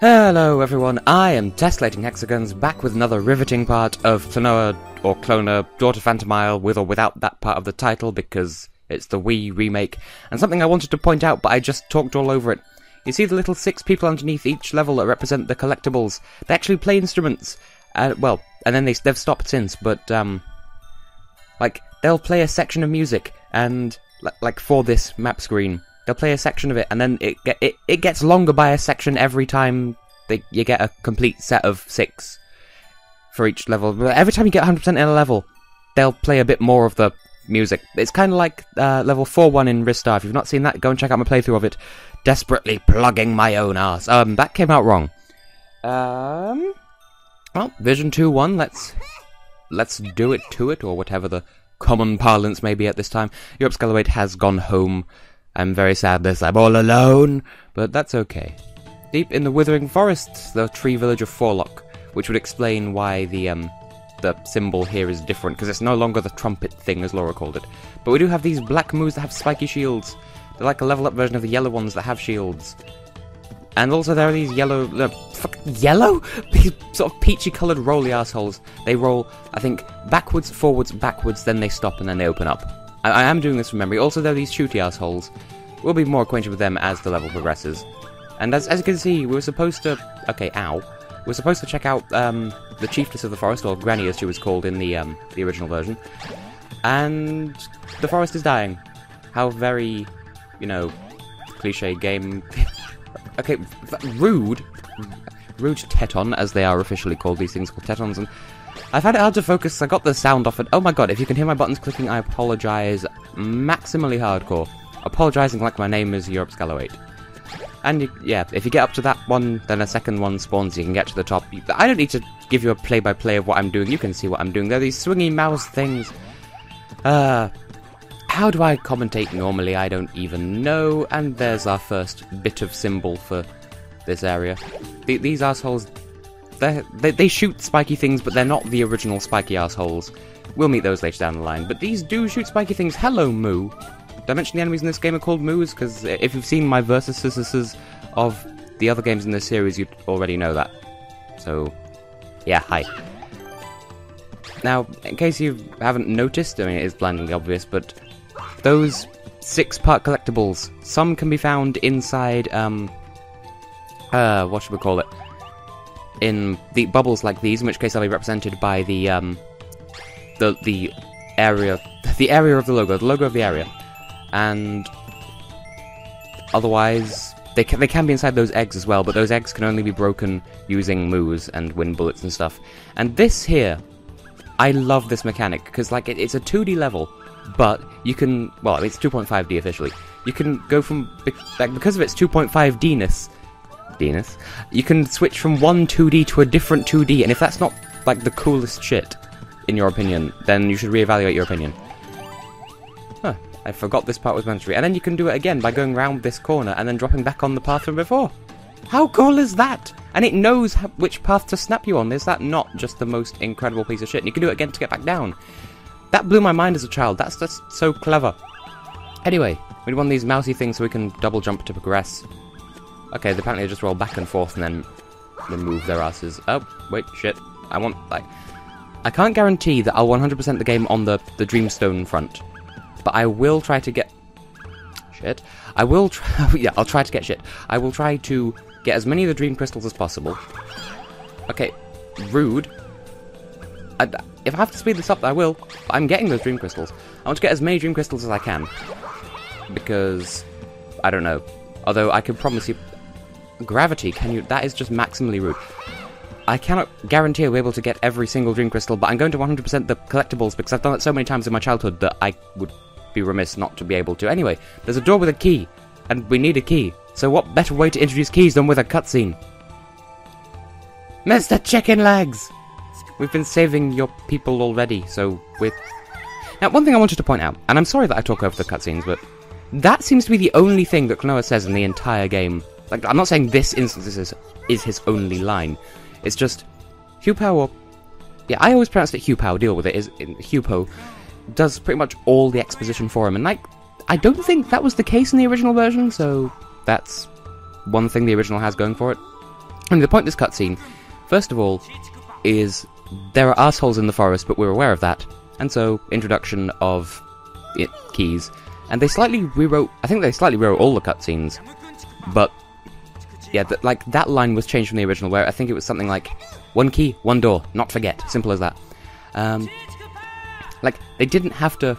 Hello everyone, I am Tessellating Hexagons, back with another riveting part of Klonoa, or Klonoa, Daughter Phantomile, with or without that part of the title, because it's the Wii remake, and something I wanted to point out, but I just talked all over it. You see the little 6 people underneath each level that represent the collectibles? They actually play instruments, and then they've stopped since, but, like, they'll play a section of music, and, like, for this map screen. They'll play a section of it, and then it gets longer by a section every time you get a complete set of 6 for each level. But every time you get 100% in a level, they'll play a bit more of the music. It's kind of like level 4-1 in Ristar. If you've not seen that, go and check out my playthrough of it. Desperately plugging my own arse. That came out wrong. Well, Vision 2-1, let's do it to it, or whatever the common parlance may be at this time. Jugpot has gone home. I'm very sad this I'm all alone, but that's okay. Deep in the withering forests, the tree village of Forlock, which would explain why the symbol here is different, because it's no longer the trumpet thing, as Laura called it. But we do have these black moos that have spiky shields. They're like a level-up version of the yellow ones that have shields. And also there are these yellow... yellow? These sort of peachy-coloured rolly assholes. They roll, I think, backwards, forwards, backwards, then they stop, and then they open up. I am doing this from memory. Also, there are these shooty assholes. We'll be more acquainted with them as the level progresses. And as you can see, we were supposed to... Okay, ow. We were supposed to check out the Chieftess of the forest, or Granny as she was called in the original version. And the forest is dying. How very, cliche game... Okay, rude Teton, as they are officially called, these things called Tetons, and I found it hard to focus. I got the sound off, and oh my god, if you can hear my buttons clicking, I apologise maximally hardcore. Apologising like my name is Jugpot. And yeah, if you get up to that one, then a second one spawns, you can get to the top. I don't need to give you a play-by-play of what I'm doing, you can see what I'm doing. There are these swingy mouse things. How do I commentate normally? I don't even know. And there's our first bit of symbol for this area. These assholes... They shoot spiky things, but they're not the original spiky assholes. We'll meet those later down the line. But these do shoot spiky things. Hello, Moo. Did I mention the enemies in this game are called Moos? Because if you've seen my versuses of the other games in this series, you'd already know that. So, yeah, hi. Now, in case you haven't noticed, I mean, it is blindingly obvious, but those 6-part collectibles, some can be found inside, what should we call it? In the bubbles like these, in which case they'll be represented by the area of the logo of the area, and otherwise they can be inside those eggs as well, but those eggs can only be broken using moos and wind bullets and stuff. And this here, I love this mechanic because like it's a 2D level, but you can it's 2.5D officially. You can go from because of its 2.5D-ness. You can switch from one 2D to a different 2D, and if that's not, like, the coolest shit, in your opinion, then you should reevaluate your opinion. Huh, I forgot this part was mandatory. And then you can do it again by going round this corner and then dropping back on the path from before. How cool is that? And it knows which path to snap you on. Is that not just the most incredible piece of shit? And you can do it again to get back down. That blew my mind as a child. That's just so clever. Anyway, we need one of these mousy things so we can double jump to progress. Okay, apparently they just roll back and forth and then remove their asses. Oh, wait, shit. I can't guarantee that I'll 100% the game on the Dreamstone front. But I will try to get... Shit. I will try... yeah, I'll try to get shit. I will try to get as many of the Dream Crystals as possible. Okay, rude. If I have to speed this up, I will. I'm getting those Dream Crystals. I want to get as many Dream Crystals as I can. Because... I don't know. Although I can promise you... Gravity, can you... That is just maximally rude. I cannot guarantee I'll be able to get every single Dream Crystal, but I'm going to 100% the collectibles, because I've done it so many times in my childhood that I would be remiss not to be able to. Anyway, there's a door with a key, and we need a key. So what better way to introduce keys than with a cutscene? Mr. Chicken Legs! We've been saving your people already, so we're... Now, one thing I wanted to point out, and I'm sorry that I talk over the cutscenes, but... That seems to be the only thing that Klonoa says in the entire game. Like, I'm not saying this instance is his only line. It's just... Hupo, or... Yeah, I always pronounce it Hupo, deal with it. Hupo does pretty much all the exposition for him. And, like, I don't think that was the case in the original version, so that's one thing the original has going for it. And the point of this cutscene, first of all, is there are assholes in the forest, but we're aware of that. And so, introduction of keys. And they slightly rewrote, I think they slightly rewrote all the cutscenes. But, yeah, that line was changed from the original, where I think it was something like, one key, one door, not forget. Simple as that. Like, they didn't have to...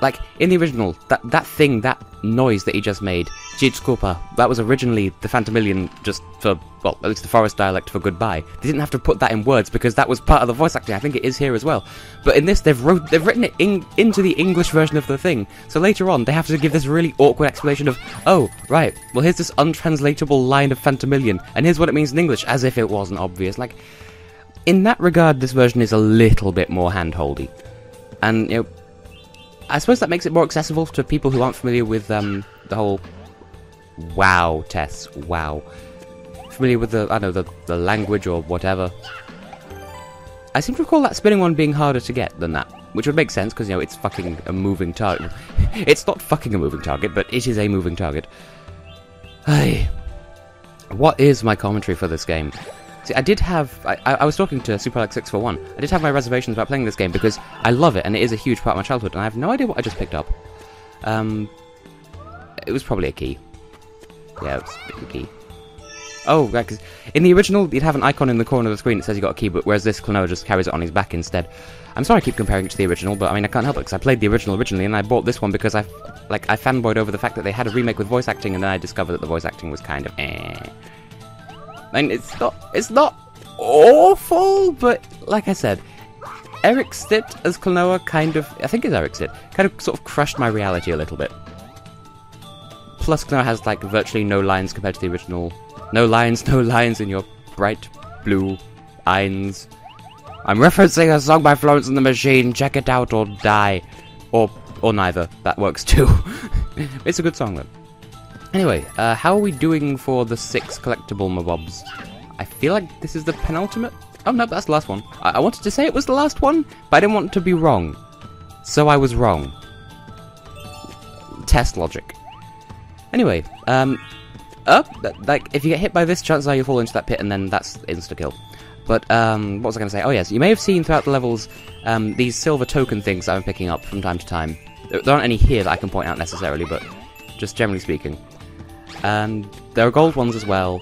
Like, in the original, that noise that he just made, Jijkupa, that was originally the Phantomile just for, well, at least the forest dialect for goodbye. They didn't have to put that in words because that was part of the voice acting. I think it is here as well. But in this, they've written it into the English version of the thing. So later on, they have to give this really awkward explanation of, oh, right, well, here's this untranslatable line of Phantomile, and here's what it means in English, as if it wasn't obvious. Like, in that regard, this version is a little bit more hand-holdy. And, you know, I suppose that makes it more accessible to people who aren't familiar with the whole... Wow, Tess, wow. Familiar with the, I don't know, the language or whatever. I seem to recall that spinning one being harder to get than that, which would make sense, because, you know, it's fucking a moving target. It's not fucking a moving target, but it is a moving target. Hey, what is my commentary for this game? See, I did have... I was talking to SuperLex641. I did have my reservations about playing this game because I love it, and it is a huge part of my childhood, and I have no idea what I just picked up. It was probably a key. Yeah, it was a key. Oh, right, because in the original, you'd have an icon in the corner of the screen that says you got a key, but whereas this Klonoa just carries it on his back instead. I'm sorry I keep comparing it to the original, but I mean, I can't help it, because I played the original originally, and I bought this one because I fanboyed over the fact that they had a remake with voice acting, and then I discovered that the voice acting was kind of eh. I mean, it's not awful, but like I said, Eric Stitt as Klonoa kind of, I think it's Eric Stitt, kind of sort of crushed my reality a little bit. Plus, Klonoa has like virtually no lines compared to the original. No lines in your bright blue eyes. I'm referencing a song by Florence and the Machine. Check it out or die, or neither. That works too. It's a good song though. Anyway, how are we doing for the 6 collectible mobobs? I feel like this is the penultimate? Oh no, that's the last one. I wanted to say it was the last one, but I didn't want to be wrong. So I was wrong. Test logic. Anyway, like, if you get hit by this, chances are you'll fall into that pit, and then that's insta-kill. But, what was I going to say? Oh yes, you may have seen throughout the levels, these silver token things that I'm picking up from time to time. There aren't any here that I can point out necessarily, but just generally speaking. And there are gold ones as well.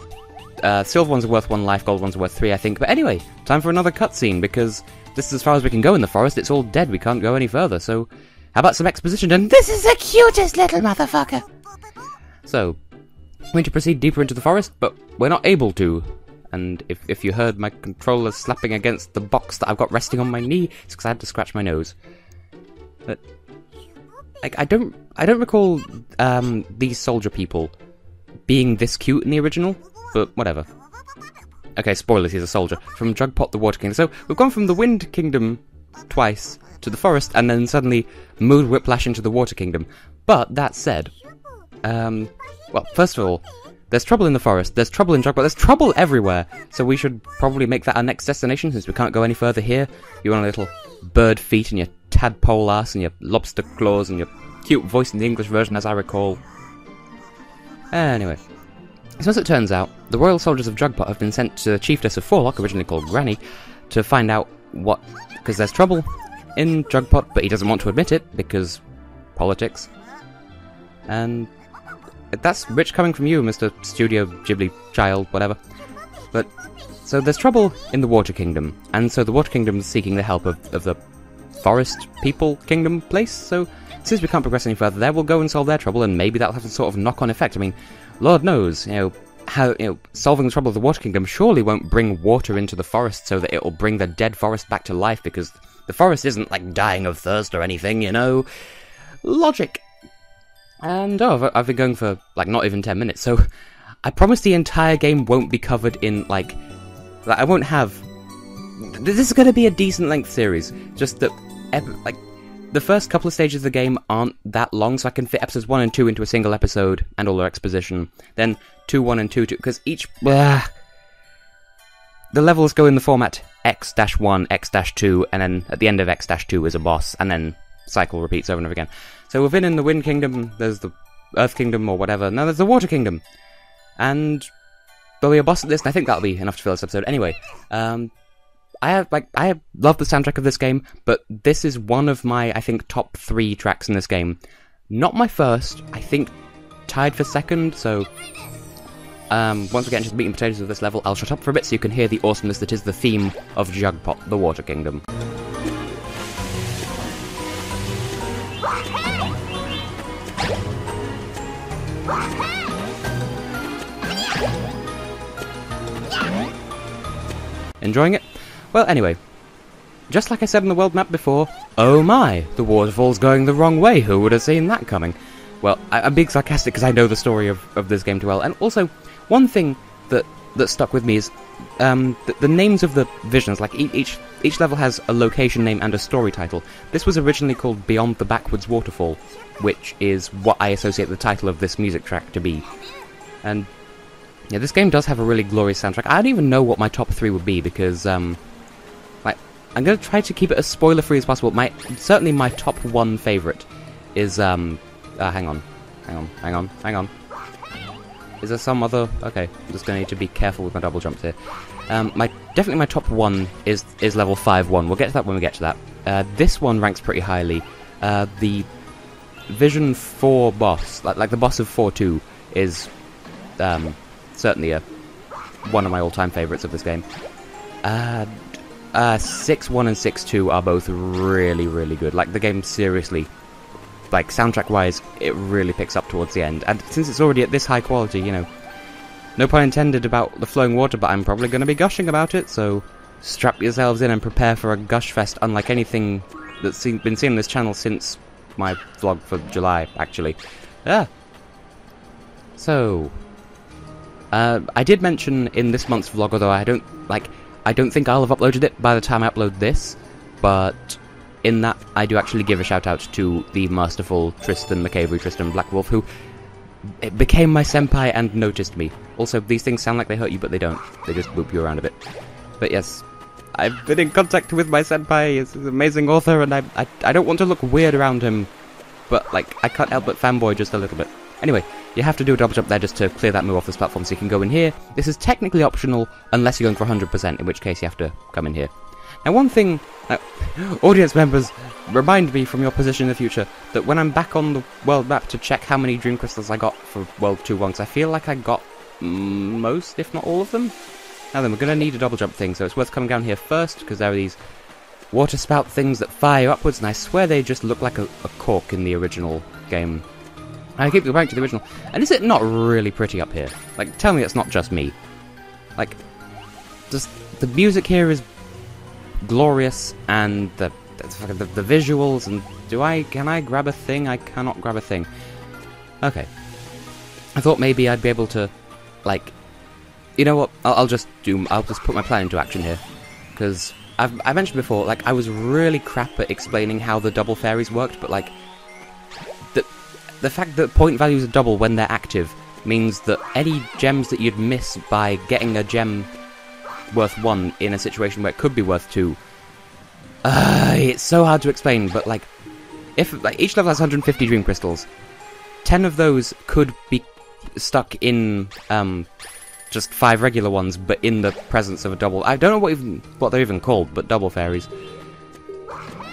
Silver ones are worth 1 life, gold ones are worth 3, I think. But anyway, time for another cutscene, because this is as far as we can go in the forest. It's all dead, we can't go any further, so how about some exposition? And this is the cutest little motherfucker! So, we're going to proceed deeper into the forest, but we're not able to. And if you heard my controller slapping against the box that I've got resting on my knee, it's because I had to scratch my nose. But I don't recall these soldier people being this cute in the original, but whatever. Okay, spoilers, he's a soldier. From Jugpot, the Water Kingdom. So, we've gone from the Wind Kingdom twice to the forest, and then suddenly mood whiplash into the Water Kingdom. But, that said, well, first of all, there's trouble in the forest, there's trouble in Jugpot, there's trouble everywhere, so we should probably make that our next destination, since we can't go any further here. You want a little bird feet and your tadpole ass and your lobster claws and your cute voice in the English version, as I recall. Anyway, so as it turns out, the royal soldiers of Jugpot have been sent to the Chieftess of Forlock, originally called Granny, to find out what... because there's trouble in Jugpot, but he doesn't want to admit it, because politics. And that's rich coming from you, Mr. Studio Ghibli child, whatever. But, so there's trouble in the Water Kingdom, and so the Water Kingdom is seeking the help of the Forest People Kingdom place, so since we can't progress any further there, we'll go and solve their trouble, and maybe that'll have some sort of knock-on effect. I mean, Lord knows, how, solving the trouble of the Water Kingdom surely won't bring water into the forest so that it'll bring the dead forest back to life, because the forest isn't, like, dying of thirst or anything, Logic. And, I've been going for, like, not even 10 minutes, so I promise the entire game won't be covered in, like I won't have... This is going to be a decent length series, just that, like, the first couple of stages of the game aren't that long, so I can fit episodes 1 and 2 into a single episode, and all their exposition. Then 2, 1, and 2, because each... the levels go in the format X-1, X-2, and then at the end of X-2 is a boss, and then cycle repeats over and over again. So within in the Wind Kingdom, there's the Earth Kingdom or whatever, now there's the Water Kingdom. And there'll be a boss at this, and I think that'll be enough to fill this episode. Anyway, I love the soundtrack of this game, but this is one of my, I think, top 3 tracks in this game. Not my first, I think tied for second, so once we get into the meat and potatoes of this level, I'll shut up for a bit so you can hear the awesomeness that is the theme of Jugpot, the Water Kingdom. Enjoying it? Well, anyway, just like I said on the world map before, oh my, the waterfall's going the wrong way, who would have seen that coming? Well, I'm being sarcastic because I know the story of this game too well, and also, one thing that stuck with me is the names of the visions. Like, each level has a location name and a story title. This was originally called Beyond the Backwards Waterfall, which is what I associate the title of this music track to be. And yeah, this game does have a really glorious soundtrack. I don't even know what my top 3 would be, because like, I'm going to try to keep it as spoiler-free as possible. Certainly my top 1 favourite is hang on. Is there some other... Okay, I'm just going to need to be careful with my double jumps here. Definitely my top 1 is level 5-1. We'll get to that when we get to that. This one ranks pretty highly. The Vision 4 boss, like the boss of 4-2, is certainly one of my all-time favourites of this game. 6-1 and 6-2 are both really, really good. Like, the game seriously... Like, soundtrack-wise, it really picks up towards the end. And since it's already at this high quality, you know, no pun intended about the flowing water, but I'm probably going to be gushing about it, so strap yourselves in and prepare for a gush fest unlike anything that's been seen on this channel since my vlog for July, actually. Yeah. So, I did mention in this month's vlog, although I don't think I'll have uploaded it by the time I upload this, but... in that, I do actually give a shout-out to the masterful Tristan Blackwolf, who became my senpai and noticed me. Also, these things sound like they hurt you, but they don't. They just boop you around a bit. But yes, I've been in contact with my senpai. He's an amazing author, and I don't want to look weird around him, but, like, I can't help but fanboy just a little bit. Anyway, you have to do a double jump there just to clear that move off this platform so you can go in here. This is technically optional, unless you're going for 100%, in which case you have to come in here. Now, one thing, audience members, remind me from your position in the future that when I'm back on the world map to check how many Dream Crystals I got for World 2 once, I feel like I got most, if not all of them. Now then, we're going to need a double jump thing, so it's worth coming down here first, because there are these water spout things that fire upwards, and I swear they just look like a cork in the original game. I keep going back to the original, and is it not really pretty up here? Like, tell me it's not just me. Like, just the music here is glorious, and the visuals, and can I grab a thing? I cannot grab a thing. Okay. I thought maybe I'd be able to, like, you know what, I'll just put my plan into action here, because I mentioned before, like, I was really crap at explaining how the double fairies worked, but, like, the fact that point values are double when they're active means that any gems that you'd miss by getting a gem worth 1 in a situation where it could be worth 2. It's so hard to explain, but, like, if, like, each level has 150 Dream Crystals, 10 of those could be stuck in, just 5 regular ones, but in the presence of a double. I don't know what they're even called, but double fairies.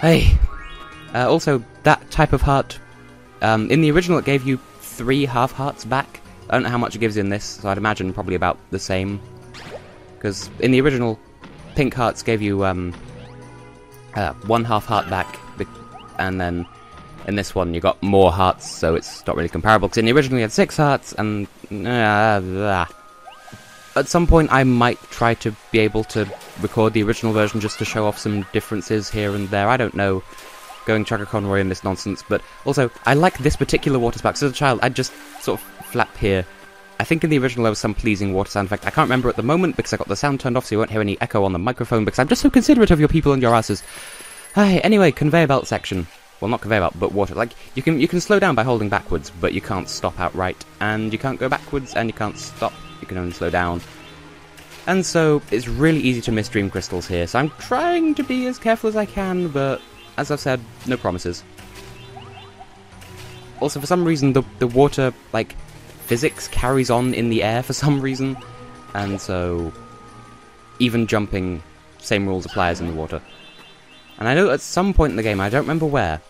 Hey. Also, that type of heart, in the original it gave you 3 half hearts back. I don't know how much it gives in this, so I'd imagine probably about the same. Because in the original, pink hearts gave you 1 half heart back, and then in this one you got more hearts, so it's not really comparable. Because in the original you had 6 hearts, and at some point I might try to be able to record the original version just to show off some differences here and there. I don't know, going Chugga Conroy in this nonsense, but also I like this particular water spout. So as a child, I'd just sort of flap here. I think in the original there was some pleasing water sound effect. I can't remember at the moment because I got the sound turned off, so you won't hear any echo on the microphone because I'm just so considerate of your people and your asses. Anyway, conveyor belt section. Well, not conveyor belt, but water. Like, you can slow down by holding backwards, but you can't stop outright, and you can't go backwards, and you can't stop. You can only slow down. And so, it's really easy to miss Dream Crystals here, so I'm trying to be as careful as I can, but, as I've said, no promises. Also, for some reason, the water, like, physics carries on in the air for some reason. and so even jumping, same rules apply as in the water. And I know at some point in the game, I don't remember where,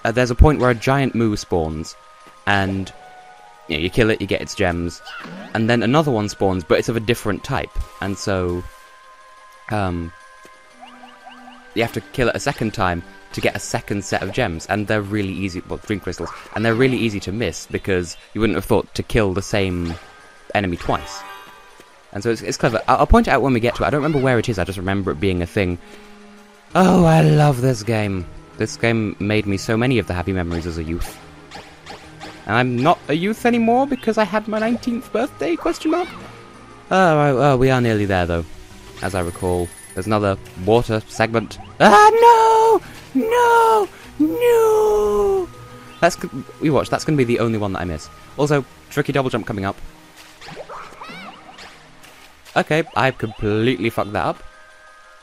there's a point where a giant moo spawns, and you kill it, you get its gems, and then another one spawns, but it's of a different type, and so you have to kill it a second time to get a second set of gems, and they're really easy, well, dream crystals, and they're really easy to miss, because you wouldn't have thought to kill the same enemy twice. And so it's clever. I'll point it out when we get to it. I don't remember where it is, I just remember it being a thing. Oh, I love this game. This game made me so many of the happy memories as a youth. And I'm not a youth anymore because I had my 19th birthday, question mark? Oh, we are nearly there, though, as I recall. There's another water segment. Ah, no! No! No! We watch, that's going to be the only one that I miss. Also, tricky double jump coming up. Okay, I've completely fucked that up.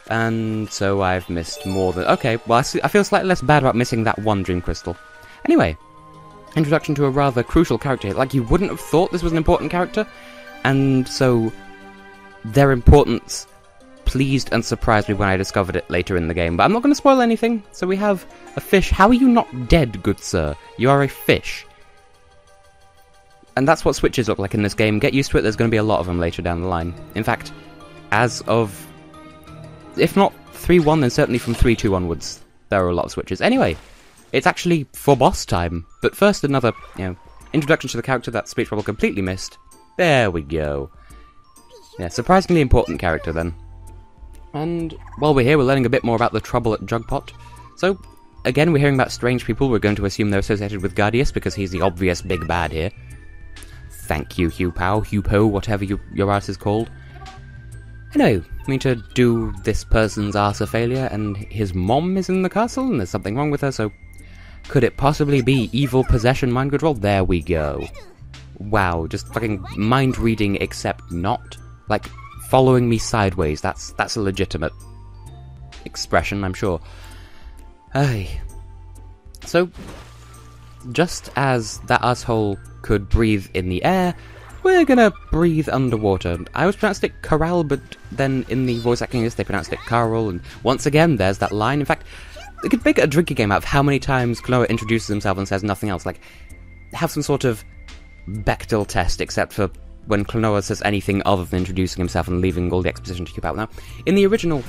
And so I've missed more than... Okay, well, I feel slightly less bad about missing that one dream crystal. Anyway, introduction to a rather crucial character here. Like, you wouldn't have thought this was an important character, and so their importance pleased and surprised me when I discovered it later in the game. But I'm not going to spoil anything. So we have a fish. How are you not dead, good sir? You are a fish. And that's what switches look like in this game. Get used to it, there's going to be a lot of them later down the line. In fact, as of... if not 3-1, then certainly from 3-2 onwards, there are a lot of switches. Anyway, it's actually for boss time. But first, another, introduction to the character that speech bubble completely missed. There we go. Yeah, surprisingly important character then. And while we're here, we're learning a bit more about the trouble at Jugpot. So, again, we're hearing about strange people. We're going to assume they're associated with Guardius because he's the obvious big bad here. Thank you, Hugh Pow, Hugh Po, whatever your arse is called. Anyway, we need to do this person's arse a failure, and his mom is in the castle, and there's something wrong with her, so... could it possibly be evil possession mind control? There we go. Wow, just fucking mind-reading except not. Like, following me sideways, that's a legitimate expression, I'm sure. Ay. So, just as that asshole could breathe in the air, we're gonna breathe underwater. I always pronounced it Corral, but then in the voice acting list they pronounced it Carl, and once again, there's that line. In fact, they could make a drinking game out of how many times Klonoa introduces himself and says nothing else. Like, have some sort of Bechdel test, except for when Klonoa says anything other than introducing himself and leaving all the exposition to keep out. Now, in the original,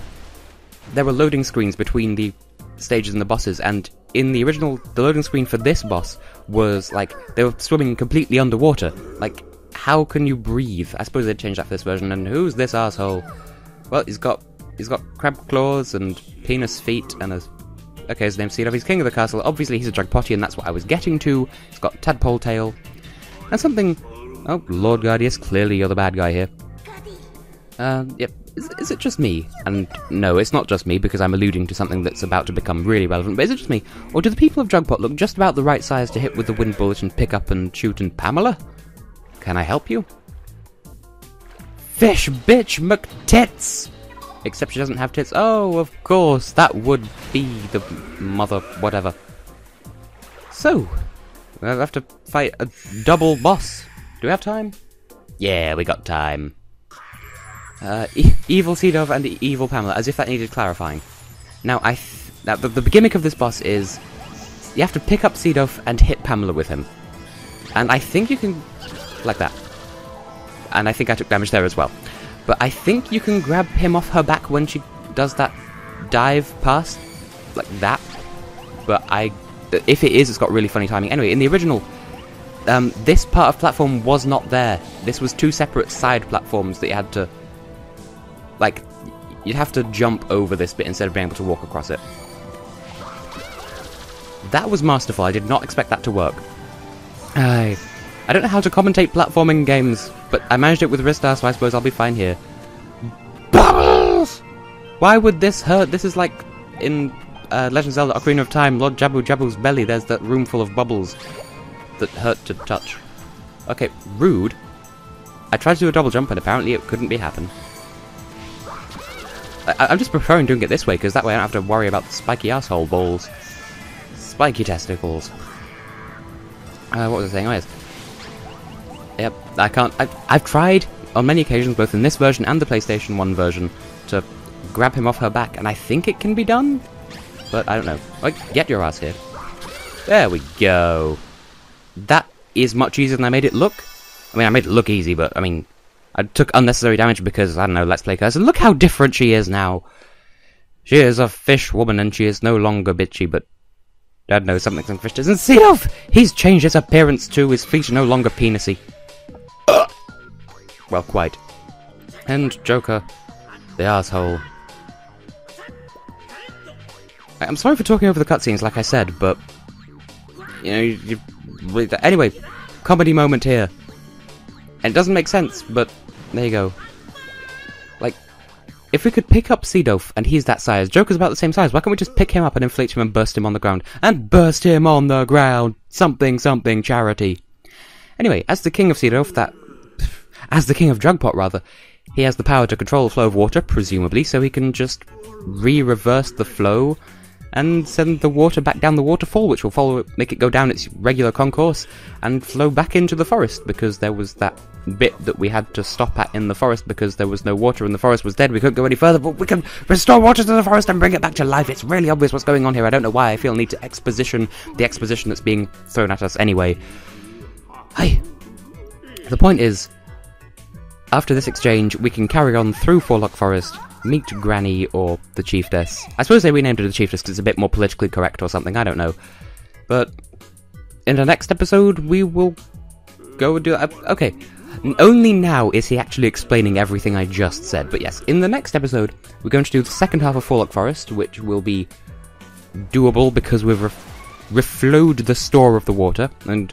there were loading screens between the stages and the bosses, and in the original, the loading screen for this boss was, like, they were swimming completely underwater. Like, how can you breathe? I suppose they'd change that for this version, and who's this asshole? Well, he's got crab claws and penis feet and a... okay, his name's Seedorf, he's king of the castle. Obviously, he's a Jugpotian, that's what I was getting to. He's got tadpole tail. And something... oh, Lord Guardius, clearly you're the bad guy here. Yep. Is it just me? And no, it's not just me, because I'm alluding to something that's about to become really relevant, but is it just me? Or do the people of Jugpot look just about the right size to hit with the wind bullet and pick up and shoot and Pamela? Can I help you? Fish bitch McTits! Except she doesn't have tits. Oh, of course, that would be the mother whatever. So, we'll have to fight a double boss. Do we have time? Yeah, we got time. Evil Seedorf and Evil Pamela, as if that needed clarifying. Now, the gimmick of this boss is you have to pick up Seedorf and hit Pamela with him. And I think you can... like that. And I think I took damage there as well. But I think you can grab him off her back when she does that dive past. Like that. But if it is, it's got really funny timing. Anyway, in the original... this part of platform was not there. This was two separate side platforms that you had to... like, you'd have to jump over this bit instead of being able to walk across it. That was masterful. I did not expect that to work. I don't know how to commentate platforming games, but I managed it with Ristar, so I suppose I'll be fine here. Bubbles! Why would this hurt? This is like in Legend of Zelda Ocarina of Time, Lord Jabu Jabu's belly. There's that room full of bubbles that hurt to touch. Okay, rude. I tried to do a double jump and apparently it couldn't be happen. I'm just preferring doing it this way, because that way I don't have to worry about the spiky asshole balls. Spiky testicles. What was I saying? Oh, yes. Yep, I can't... I've tried. on many occasions, both in this version and the PlayStation 1 version, to grab him off her back, and I think it can be done, but I don't know. Like, get your ass here. There we go. That is much easier than I made it look. I mean, I made it look easy, but, I mean, I took unnecessary damage because, I don't know, Let's Play curse. And look how different she is now. She is a fish woman, and she is no longer bitchy, but I don't know, something fish doesn't see off! He's changed his appearance too, his feet are no longer penisy. Well, quite. And Joker, the arsehole. I'm sorry for talking over the cutscenes, like I said, but... You know, anyway, comedy moment here. And it doesn't make sense, but there you go. Like, if we could pick up Seedolf, and he's that size, Joker's about the same size, why can't we just pick him up and inflate him and burst him on the ground? And burst him on the ground! Something, something, charity. Anyway, as the king of Seedolf, as the king of Jugpot, rather, he has the power to control the flow of water, presumably, so he can just reverse the flow and send the water back down the waterfall, which will make it go down its regular concourse and flow back into the forest, because there was that bit that we had to stop at in the forest because there was no water and the forest was dead. We couldn't go any further, but we can restore water to the forest and bring it back to life. It's really obvious what's going on here. I don't know why I feel need to exposition the exposition that's being thrown at us anyway. Hey, the point is, after this exchange, we can carry on through Forlock Forest, meet Granny or the Chieftess. I suppose they renamed her the Chieftess because it's a bit more politically correct or something, I don't know. But in the next episode, we will go and do that. Okay, only now is he actually explaining everything I just said. But yes, in the next episode, we're going to do the second half of Forlock Forest, which will be doable because we've reflowed the store of the water, and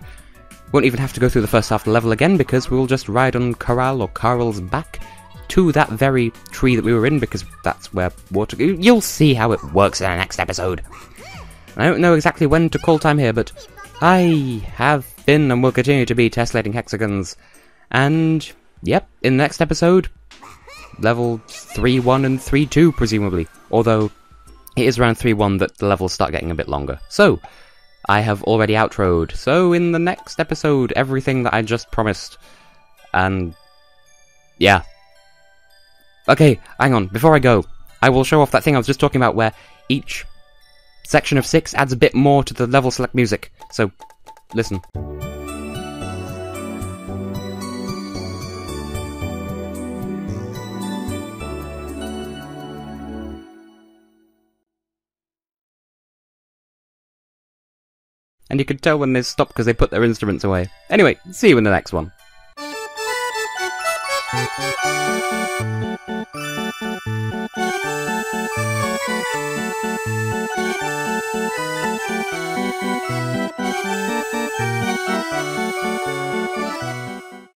won't even have to go through the first half of the level again because we'll just ride on Corral or Carl's back to that very tree that we were in, because that's where water... You'll see how it works in the next episode. I don't know exactly when to call time here, but I have been and will continue to be Tessellating Hexagons. And, yep, in the next episode, level 3-1 and 3-2, presumably. Although, it is around 3-1 that the levels start getting a bit longer. So, I have already outroed. So, in the next episode, everything that I just promised. And, yeah. Okay, hang on, before I go, I will show off that thing I was just talking about where each section of 6 adds a bit more to the level select music. So, listen. And you could tell when they stopped because they put their instruments away. Anyway, see you in the next one.